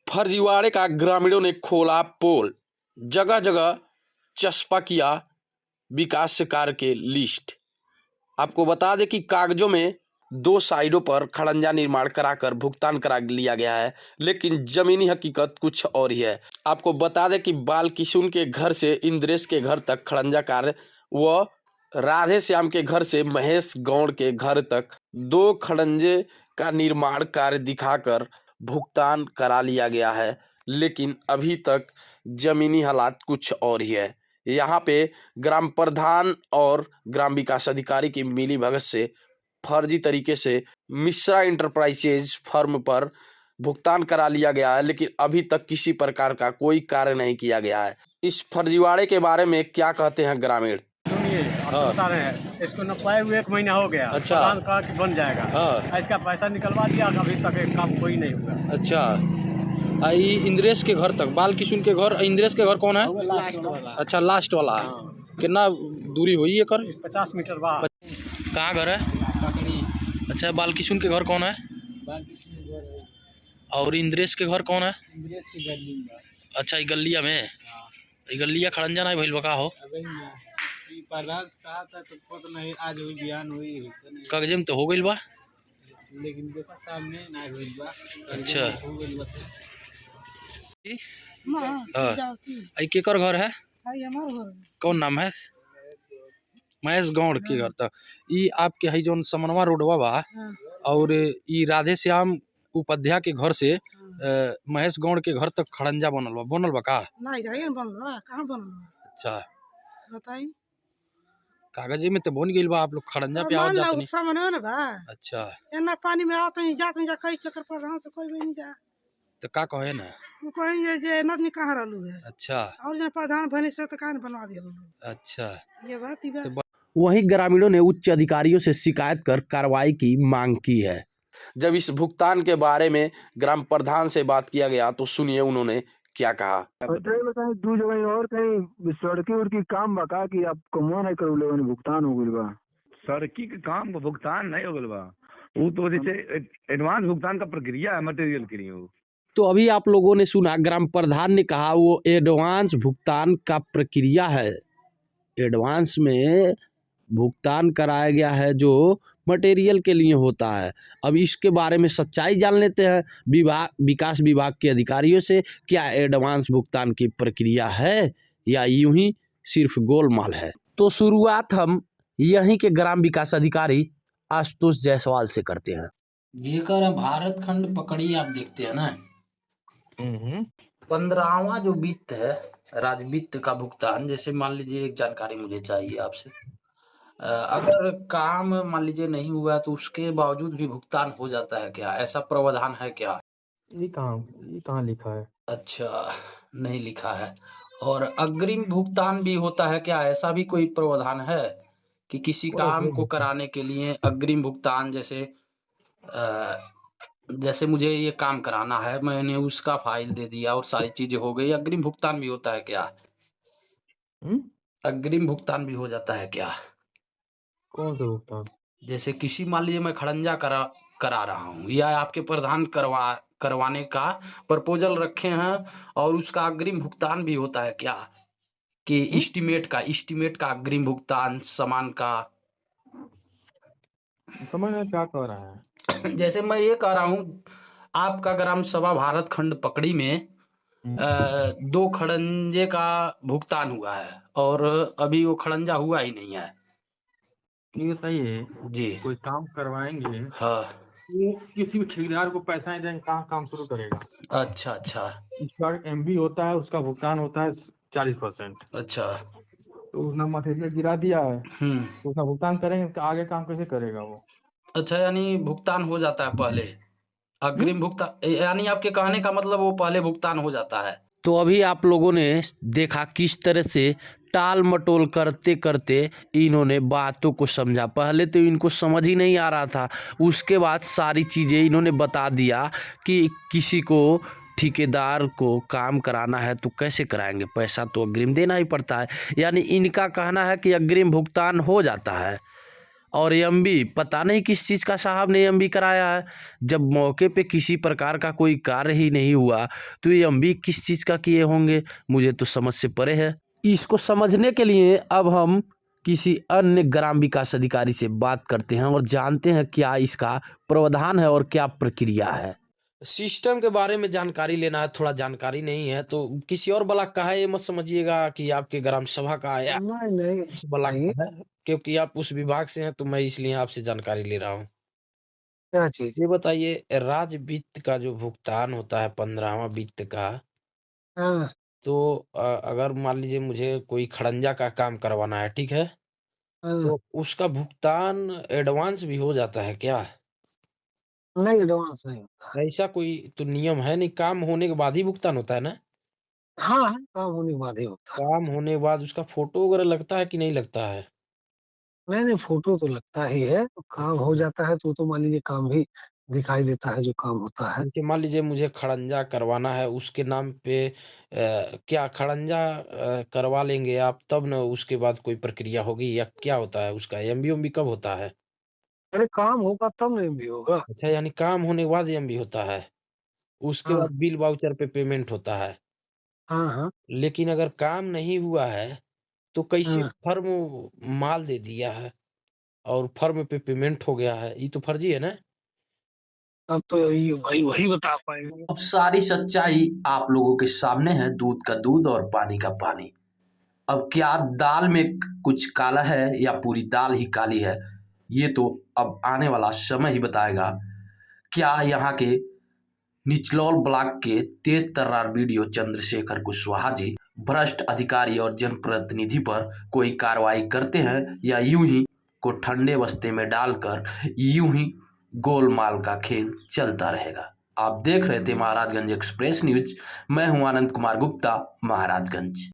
फर्जीवाड़े का ग्रामीणों ने खोला पोल, जगह जगह चस्पा किया विकास कार्य के लिस्ट। आपको बता दें कि कागजों में 2 साइडों पर खड़ंजा निर्माण कराकर भुगतान करा लिया गया है, लेकिन जमीनी हकीकत कुछ और ही है। आपको बता दें कि बाल किशुन के घर से इंद्रेश के घर तक खड़ंजा कार्य व राधे श्याम के घर से महेश गौड़ के घर तक 2 खड़ंजे का निर्माण कार्य दिखाकर भुगतान करा लिया गया है, लेकिन अभी तक जमीनी हालात कुछ और ही है। यहाँ पे ग्राम प्रधान और ग्राम विकास अधिकारी की मिलीभगत से फर्जी तरीके से मिश्रा इंटरप्राइजेज फर्म पर भुगतान करा लिया गया है, लेकिन अभी तक किसी प्रकार का कोई कार्य नहीं किया गया है। इस फर्जीवाड़े के बारे में क्या कहते हैं ग्रामीण? सुनिए, बता रहे हैं, इसको न पाए हुए 1 महीना हो गया। अच्छा। प्रधान कहा कि बन जाएगा। हाँ। इसका पैसा निकलवा दिया, अभी तक एक काम कोई नहीं हुआ। अच्छा, आई इंद्रेश के घर तक, बाल किशुन के घर, इंद्रेश के घर कौन है? लास्ट वाला। अच्छा, लास्ट वाला। कितना दूरी हुई है कर? 50 मीटर बाहर। कहाँ घर है? अच्छा, बाल किशुन के घर कौन है? और इंद्रेश के घर कौन है? अच्छा, ये गलिया में, ये गलिया खड़ंजा नहीं भइल बका हो? नहीं, आज हुई बयान हुई कागजे में तो हो गइल बा, लेकिन देखो सामने नहीं हुई बा। अच्छा। हो गइल बा। हाँ, आई केकर घर है? कौन नाम है? महेश गौड़ के घर तक। ई आपके है जोन समनवा रोडवा बा, और ई राधे श्याम उपाध्याय के घर से महेश गौड़ के घर तक खड़ंजा बनल बा का? नहीं बनल बा, कहाँ बनल बा? अच्छा, बताई। कागजे में तो बन गइल बा, आप लोग खड़ंजा पे आवत जात नहीं। सामने ना बा। अच्छा, एना पानी में आवत नहीं, जात नहीं, जा कई चक्कर पर रहा से कोई भी नहीं जा। तो का कहे ना? वो कहेंगे जे नदनी कहाँ रहलू है। अच्छा, और यहाँ प्रधान बने से तो कहाँ बनवा दिया। अच्छा। ये बात ही बात। वहीं ग्रामीणों ने उच्च अधिकारियों से शिकायत कर कार्रवाई की मांग की है। जब इस भुगतान के बारे में ग्राम प्रधान से बात किया गया तो सुनिए उन्होंने क्या कहा। दू जगह और कहीं सड़की उड़की काम बका कि आप कमुआ नहीं कर लोगों ने भुगतान हो गइल बा। सड़की के काम का भुगतान नहीं हो गइल बा, वो तो जैसे एडवांस भुगतान का प्रक्रिया है मटेरियल के लिए। तो अभी आप लोगों ने सुना ग्राम प्रधान ने कहा वो एडवांस भुगतान का प्रक्रिया है, एडवांस में भुगतान कराया गया है जो मटेरियल के लिए होता है। अब इसके बारे में सच्चाई जान लेते हैं विकास विभाग के अधिकारियों से, क्या एडवांस भुगतान की प्रक्रिया है या यूं ही सिर्फ गोलमाल है। तो शुरुआत हम यहीं के ग्राम विकास अधिकारी आशुतोष जायसवाल से करते हैं। जेकर भारत खंड पकड़ी आप देखते हैं ना, 15वां जो वित्त है, राज्य वित्त का भुगतान, जैसे मान लीजिए एक जानकारी मुझे चाहिए आपसे, अगर काम मान लीजिए नहीं हुआ तो उसके बावजूद भी भुगतान हो जाता है क्या? ऐसा प्रावधान है क्या? ये कहाँ लिखा है? अच्छा, नहीं लिखा है। और अग्रिम भुगतान भी होता है क्या? ऐसा भी कोई प्रावधान है कि किसी काम को कराने के लिए अग्रिम भुगतान, जैसे मुझे ये काम कराना है, मैंने उसका फाइल दे दिया और सारी चीजें हो गई, अग्रिम भुगतान भी होता है क्या? अग्रिम भुगतान भी हो जाता है क्या? कौन सा भुगतान? जैसे किसी मान लीजिए मैं खड़ंजा करा रहा हूँ या आपके प्रधान करवाने का प्रपोजल रखे हैं और उसका अग्रिम भुगतान भी होता है क्या? कि एस्टीमेट का अग्रिम भुगतान सामान का। समझ में क्या कह रहा है? जैसे मैं ये कह रहा हूँ, आपका ग्राम सभा भारत खंड पकड़ी में 2 खड़ंजे का भुगतान हुआ है और अभी वो खड़ंजा हुआ ही नहीं है। ये सही है जी, कोई काम करवाएंगे, हाँ। वो किसी भी ठेकेदार को पैसा नहीं देंगे, कहाँ काम शुरू करेगा? अच्छा, अच्छा, उसका MB होता है, उसका भुगतान होता है 40%। अच्छा। तो उसने मटेरियल गिरा दिया है, तो उसका भुगतान करेंगे तो आगे काम कैसे करेगा वो? अच्छा, यानी भुगतान हो जाता है पहले, अग्रिम भुगतान, यानी आपके कहने का मतलब वो पहले भुगतान हो जाता है। तो अभी आप लोगों ने देखा किस तरह से टाल मटोल करते करते इन्होंने बातों को समझा। पहले तो इनको समझ ही नहीं आ रहा था, उसके बाद सारी चीज़ें इन्होंने बता दिया कि किसी को ठेकेदार को काम कराना है तो कैसे कराएंगे, पैसा तो अग्रिम देना ही पड़ता है। यानी इनका कहना है कि अग्रिम भुगतान हो जाता है और एमबी पता नहीं किस चीज़ का साहब ने एमबी कराया है। जब मौके पे किसी प्रकार का कोई कार्य ही नहीं हुआ तो ये एमबी किस चीज़ का किए होंगे, मुझे तो समझ से परे है। इसको समझने के लिए अब हम किसी अन्य ग्राम विकास अधिकारी से बात करते हैं और जानते हैं क्या इसका प्रावधान है और क्या प्रक्रिया है। सिस्टम के बारे में जानकारी लेना है, थोड़ा जानकारी नहीं है तो किसी और ब्लॉक का है, ये मत समझिएगा कि आपके ग्राम सभा का है या नहीं नहीं इस ब्लॉक नहीं, का है, क्योंकि आप उस विभाग से हैं तो मैं इसलिए आपसे जानकारी ले रहा हूँ। क्या चीज? ये बताइए, राज्य वित्त का जो भुगतान होता है 15वां वित्त का, हाँ तो अगर मान लीजिए मुझे कोई खड़ंजा का काम करवाना है, ठीक है, हाँ, तो उसका भुगतान एडवांस भी हो जाता है क्या? नहीं एडवांस नहीं होता। ऐसा कोई तो नियम है नहीं, काम होने के बाद ही भुगतान होता है ना? हाँ हाँ, काम होने के बाद ही होता है। काम होने के बाद उसका फोटो वगैरह लगता है कि नहीं लगता है? नहीं नहीं, फोटो तो लगता ही है, तो काम हो जाता है तो मान लीजिए काम भी दिखाई देता है जो काम होता है। जैसे मान लीजिए मुझे खड़ंजा करवाना है, उसके नाम पे क्या खड़ंजा करवा लेंगे आप तब ना उसके बाद कोई प्रक्रिया होगी, या क्या होता है उसका एमबी उमबी कब होता है? अरे काम होगा तब नहीं भी होगा। अच्छा, यानी काम होने के बाद एमबी होता है, उसके हाँ बाद बिल वाउचर पे पेमेंट होता है। हाँ हाँ लेकिन अगर काम नहीं हुआ है तो कैसे हाँ, फर्म माल दे दिया है और फर्म पे पेमेंट हो गया है, ये तो फर्जी है ना? अब तो ये भाई वही बता पाएंगे। अब सारी सच्चाई आप लोगों के सामने है, दूध का दूध और पानी का पानी। अब क्या दाल में कुछ काला है या पूरी दाल ही काली है, ये तो अब आने वाला समय ही बताएगा। क्या यहाँ के निचलौल ब्लॉक के तेज तर्रार बीडीओ चंद्रशेखर कुशवाहा जी भ्रष्ट अधिकारी और जनप्रतिनिधि पर कोई कार्रवाई करते हैं, या यूं ही को ठंडे बस्ते में डालकर यूं ही गोलमाल का खेल चलता रहेगा। आप देख रहे थे महाराजगंज एक्सप्रेस न्यूज, मैं हूं आनंद कुमार गुप्ता, महाराजगंज।